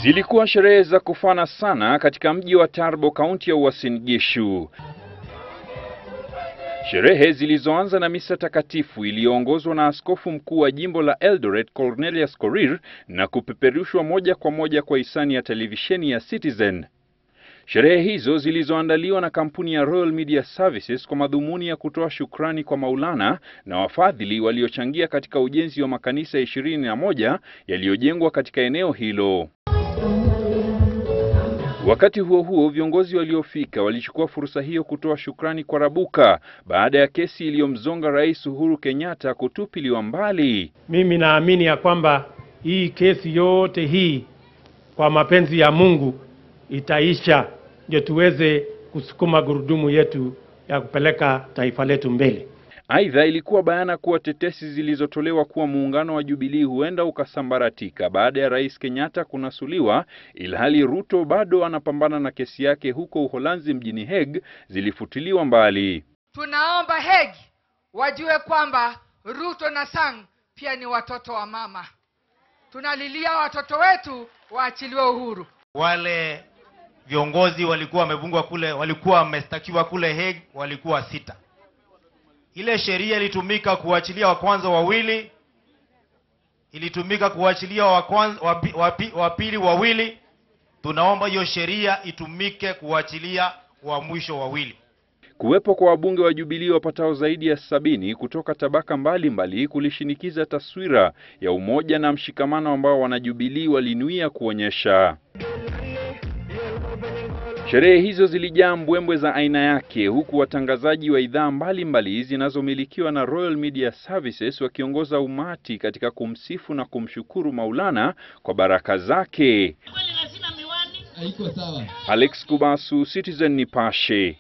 Zilikuwa sherehe za kufana sana katika mji wa Tarbo, kaunti ya Uasin Gishu. Sherehe zilizoanza na misa takatifu iliyoongozwa na askofu mkuu wa jimbo la Eldoret Cornelius Korir na kupeperushwa moja kwa moja kwa hisani ya televisheni ya Citizen. Sherehe hizo zilizoandaliwa na kampuni ya Royal Media Services kwa madhumuni ya kutoa shukrani kwa Maulana na wafadhili waliochangia katika ujenzi wa makanisa 21 yaliyojengwa katika eneo hilo. Wakati huo huo, viongozi waliofika walichukua fursa hiyo kutoa shukrani kwa Rabuka baada ya kesi iliyomzonga Rais Uhuru Kenyatta kutupiliwa mbali. Mimi naamini ya kwamba hii kesi yote hii kwa mapenzi ya Mungu itaisha, ndio tuweze kusukuma gurudumu yetu ya kupeleka taifa letu mbele. Aidha, ilikuwa bayana kuwa tetesi zilizotolewa kuwa muungano wa Jubilee huenda ukasambaratika baada ya Rais Kenyatta kunasuliwa, ilhali Ruto bado anapambana na kesi yake huko Uholanzi mjini Hague, zilifutiliwa mbali. Tunaomba Hague wajue kwamba Ruto na Sang pia ni watoto wa mama. Tunalilia watoto wetu waachiliwe uhuru. Wale viongozi walikuwa wamefungwa kule, walikuwa wamestakiwa kule Hague, walikuwa 6. Ile sheria ilitumika kuachilia wa kwanza wawili, ilitumika kuachilia wa pili wawili. Tunaomba hiyo sheria itumike kuachilia wa mwisho wawili. Kuwepo kwa wabunge wa Jubilee wapatao zaidi ya 70 kutoka tabaka mbalimbali kulishinikiza taswira ya umoja na mshikamano ambao wanajubilee walinuia kuonyesha. Sherehe hizo zilijaa mbwembwe za aina yake, huku watangazaji wa idhaa mbalimbali zinazomilikiwa na Royal Media Services wakiongoza umati katika kumsifu na kumshukuru Maulana kwa baraka zake. Alex Kubasu, Citizen Nipashe.